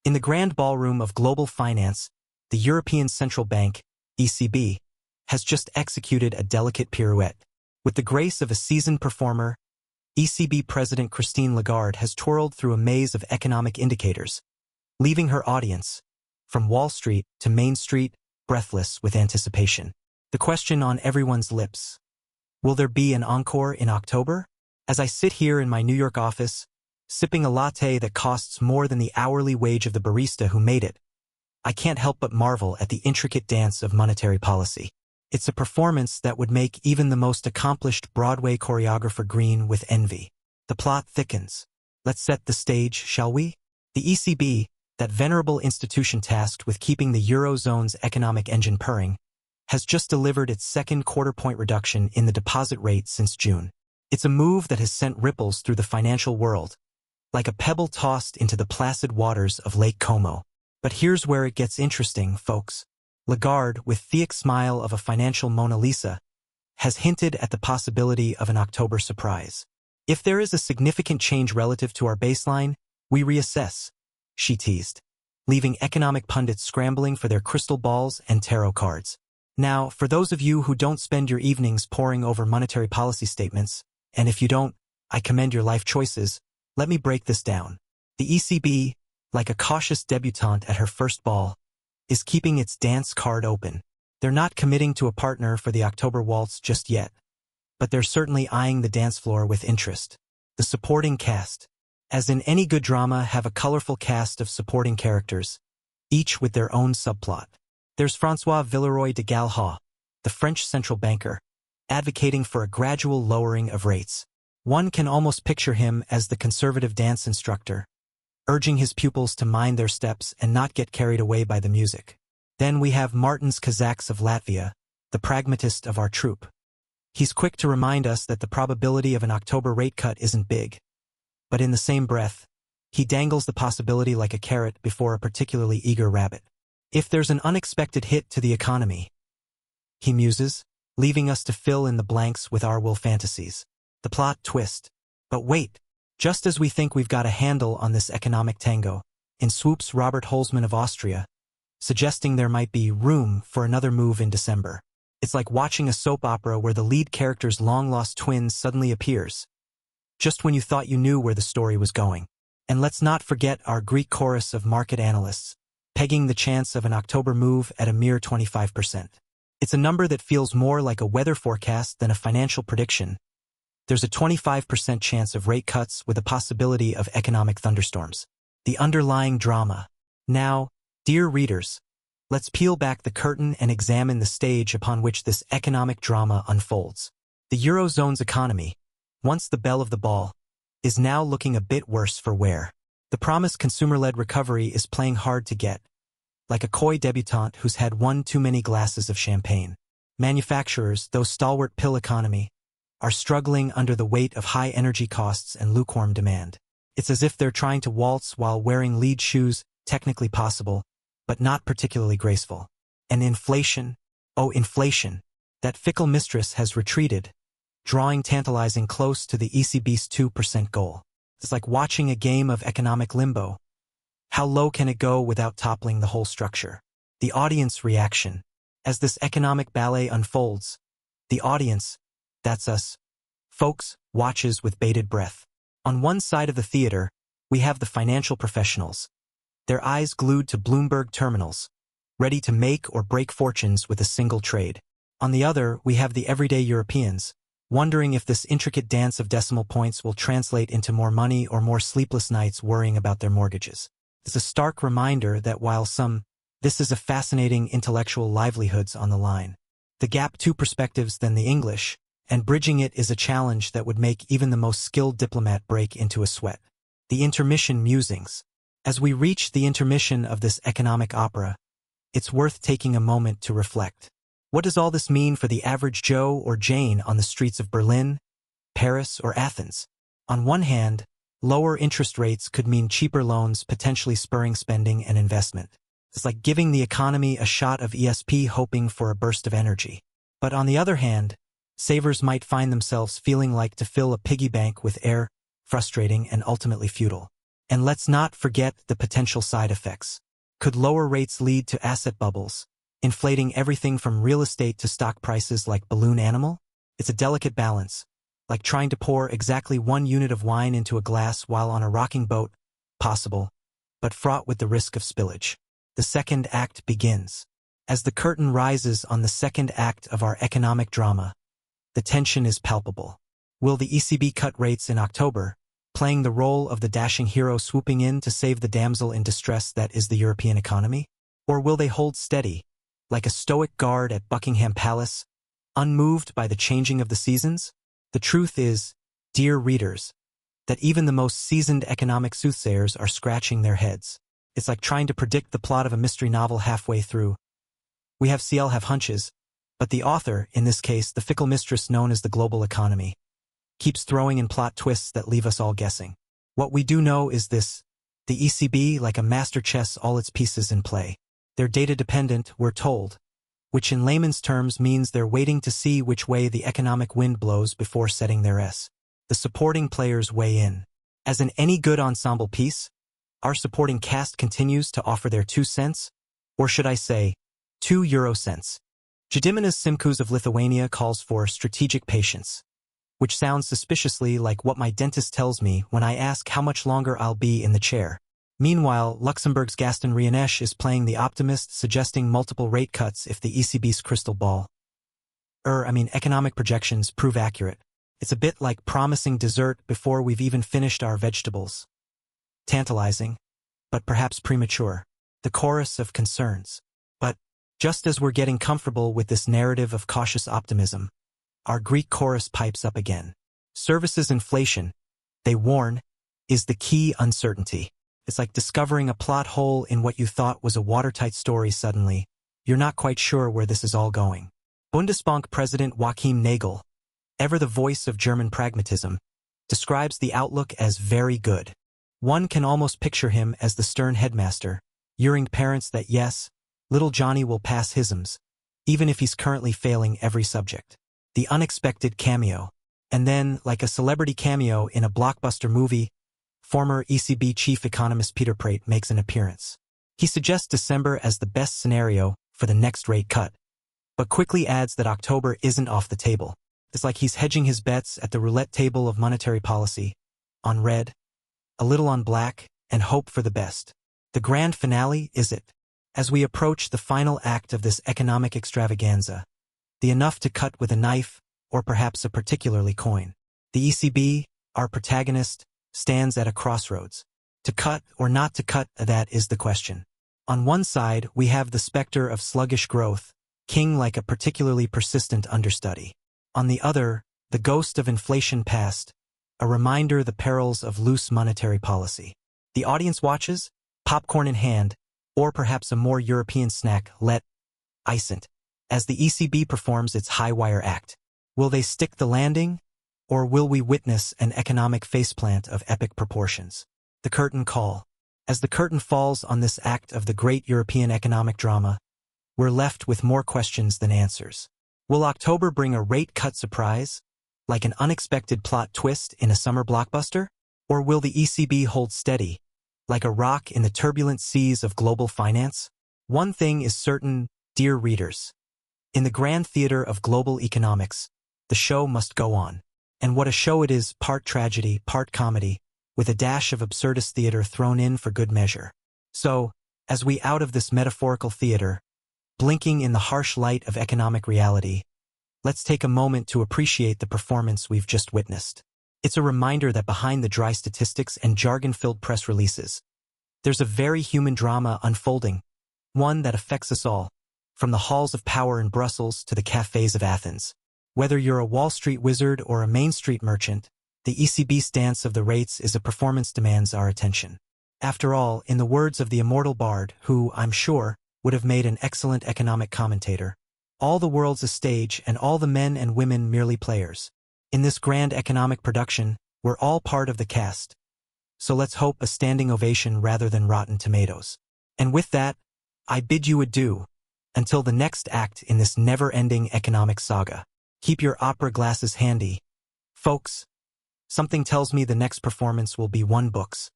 In the grand ballroom of global finance, the European Central Bank, ECB, has just executed a delicate pirouette. With the grace of a seasoned performer, ECB President Christine Lagarde has twirled through a maze of economic indicators, leaving her audience, from Wall Street to Main Street, breathless with anticipation. The question on everyone's lips: will there be an encore in October? As I sit here in my New York office, sipping a latte that costs more than the hourly wage of the barista who made it, I can't help but marvel at the intricate dance of monetary policy. It's a performance that would make even the most accomplished Broadway choreographer green with envy. The plot thickens. Let's set the stage, shall we? The ECB, that venerable institution tasked with keeping the Eurozone's economic engine purring, has just delivered its second quarter-point reduction in the deposit rate since June. It's a move that has sent ripples through the financial world, like a pebble tossed into the placid waters of Lake Como. But here's where it gets interesting, folks. Lagarde, with the smile of a financial Mona Lisa, has hinted at the possibility of an October surprise. If there is a significant change relative to our baseline, we reassess, she teased, leaving economic pundits scrambling for their crystal balls and tarot cards. Now, for those of you who don't spend your evenings poring over monetary policy statements, and if you don't, I commend your life choices, let me break this down. The ECB, like a cautious debutante at her first ball, is keeping its dance card open. They're not committing to a partner for the October waltz just yet, but they're certainly eyeing the dance floor with interest. The supporting cast, as in any good drama, have a colorful cast of supporting characters, each with their own subplot. There's François Villeroy de Galhau, the French central banker, advocating for a gradual lowering of rates. One can almost picture him as the conservative dance instructor, urging his pupils to mind their steps and not get carried away by the music. Then we have Martins Kazaks of Latvia, the pragmatist of our troupe. He's quick to remind us that the probability of an October rate cut isn't big. But in the same breath, he dangles the possibility like a carrot before a particularly eager rabbit. If there's an unexpected hit to the economy, he muses, leaving us to fill in the blanks with our will fantasies. The plot twist. But wait, just as we think we've got a handle on this economic tango, in swoops Robert Holzmann of Austria, suggesting there might be room for another move in December. It's like watching a soap opera where the lead character's long-lost twin suddenly appears, just when you thought you knew where the story was going. And let's not forget our Greek chorus of market analysts, pegging the chance of an October move at a mere 25%. It's a number that feels more like a weather forecast than a financial prediction. There's a 25% chance of rate cuts with a possibility of economic thunderstorms. The underlying drama. Now, dear readers, let's peel back the curtain and examine the stage upon which this economic drama unfolds. The Eurozone's economy, once the belle of the ball, is now looking a bit worse for wear. The promised consumer-led recovery is playing hard to get, like a coy debutante who's had one too many glasses of champagne. Manufacturers, though stalwart pill economy, are struggling under the weight of high energy costs and lukewarm demand. It's as if they're trying to waltz while wearing lead shoes, technically possible, but not particularly graceful. And inflation, oh inflation, that fickle mistress has retreated, drawing tantalizing close to the ECB's 2% goal. It's like watching a game of economic limbo. How low can it go without toppling the whole structure? The audience reaction. As this economic ballet unfolds, the audience, that's us, folks, watches with bated breath. On one side of the theater, we have the financial professionals, their eyes glued to Bloomberg terminals, ready to make or break fortunes with a single trade. On the other, we have the everyday Europeans, wondering if this intricate dance of decimal points will translate into more money or more sleepless nights worrying about their mortgages. It's a stark reminder that while this is a fascinating intellectual livelihoods on the line. The gap two perspectives than the English, and bridging it is a challenge that would make even the most skilled diplomat break into a sweat. The intermission musings. As we reach the intermission of this economic opera, it's worth taking a moment to reflect. What does all this mean for the average Joe or Jane on the streets of Berlin, Paris, or Athens? On one hand, lower interest rates could mean cheaper loans, potentially spurring spending and investment. It's like giving the economy a shot of ESP hoping for a burst of energy. But on the other hand, savers might find themselves feeling like to fill a piggy bank with air, frustrating and ultimately futile. And let's not forget the potential side effects. Could lower rates lead to asset bubbles, inflating everything from real estate to stock prices like balloon animal? It's a delicate balance, like trying to pour exactly 1 unit of wine into a glass while on a rocking boat, possible, but fraught with the risk of spillage. The second act begins. As the curtain rises on the second act of our economic drama, the tension is palpable. Will the ECB cut rates in October, playing the role of the dashing hero swooping in to save the damsel in distress that is the European economy? Or will they hold steady, like a stoic guard at Buckingham Palace, unmoved by the changing of the seasons? The truth is, dear readers, that even the most seasoned economic soothsayers are scratching their heads. It's like trying to predict the plot of a mystery novel halfway through. We have hunches, but the author, in this case the fickle mistress known as the global economy, keeps throwing in plot twists that leave us all guessing. What we do know is this: the ECB, like a master chess, all its pieces in play. They're data-dependent, we're told, which in layman's terms means they're waiting to see which way the economic wind blows before setting their S. The supporting players weigh in. As in any good ensemble piece, our supporting cast continues to offer their 2 cents, or should I say, 2 euro cents. Gediminas Simkus of Lithuania calls for strategic patience, which sounds suspiciously like what my dentist tells me when I ask how much longer I'll be in the chair. Meanwhile, Luxembourg's Gaston Rianesh is playing the optimist, suggesting multiple rate cuts if the ECB's crystal ball, economic projections prove accurate. It's a bit like promising dessert before we've even finished our vegetables. Tantalizing, but perhaps premature. The chorus of concerns. But, just as we're getting comfortable with this narrative of cautious optimism, our Greek chorus pipes up again. Services inflation, they warn, is the key uncertainty. It's like discovering a plot hole in what you thought was a watertight story suddenly. You're not quite sure where this is all going. Bundesbank President Joachim Nagel, ever the voice of German pragmatism, describes the outlook as very good. One can almost picture him as the stern headmaster, urging parents that yes, little Johnny will pass hisms, even if he's currently failing every subject. The unexpected cameo. And then, like a celebrity cameo in a blockbuster movie, former ECB chief economist Peter Praet makes an appearance. He suggests December as the best scenario for the next rate cut, but quickly adds that October isn't off the table. It's like he's hedging his bets at the roulette table of monetary policy, on red, a little on black, and hope for the best. The grand finale is it. As we approach the final act of this economic extravaganza, the enough to cut with a knife, or perhaps a particularly coin. The ECB, our protagonist, stands at a crossroads. To cut or not to cut, that is the question. On one side, we have the specter of sluggish growth, king like a particularly persistent understudy. On the other, the ghost of inflation past, a reminder the perils of loose monetary policy. The audience watches, popcorn in hand, or perhaps a more European snack, let icent, as the ECB performs its high-wire act. Will they stick the landing, or will we witness an economic faceplant of epic proportions? The curtain call. As the curtain falls on this act of the great European economic drama, we're left with more questions than answers. Will October bring a rate cut surprise, like an unexpected plot twist in a summer blockbuster? Or will the ECB hold steady, like a rock in the turbulent seas of global finance? One thing is certain, dear readers. In the grand theater of global economics, the show must go on. And what a show it is, part tragedy, part comedy, with a dash of absurdist theater thrown in for good measure. So, as we out of this metaphorical theater, blinking in the harsh light of economic reality, let's take a moment to appreciate the performance we've just witnessed. It's a reminder that behind the dry statistics and jargon-filled press releases, there's a very human drama unfolding, one that affects us all, from the halls of power in Brussels to the cafes of Athens. Whether you're a Wall Street wizard or a Main Street merchant, the ECB stance of the rates is a performance demands our attention. After all, in the words of the immortal bard, who, I'm sure, would have made an excellent economic commentator, all the world's a stage and all the men and women merely players. In this grand economic production, we're all part of the cast. So let's hope a standing ovation rather than rotten tomatoes. And with that, I bid you adieu, until the next act in this never-ending economic saga. Keep your opera glasses handy, folks. Something tells me the next performance will be 1 books.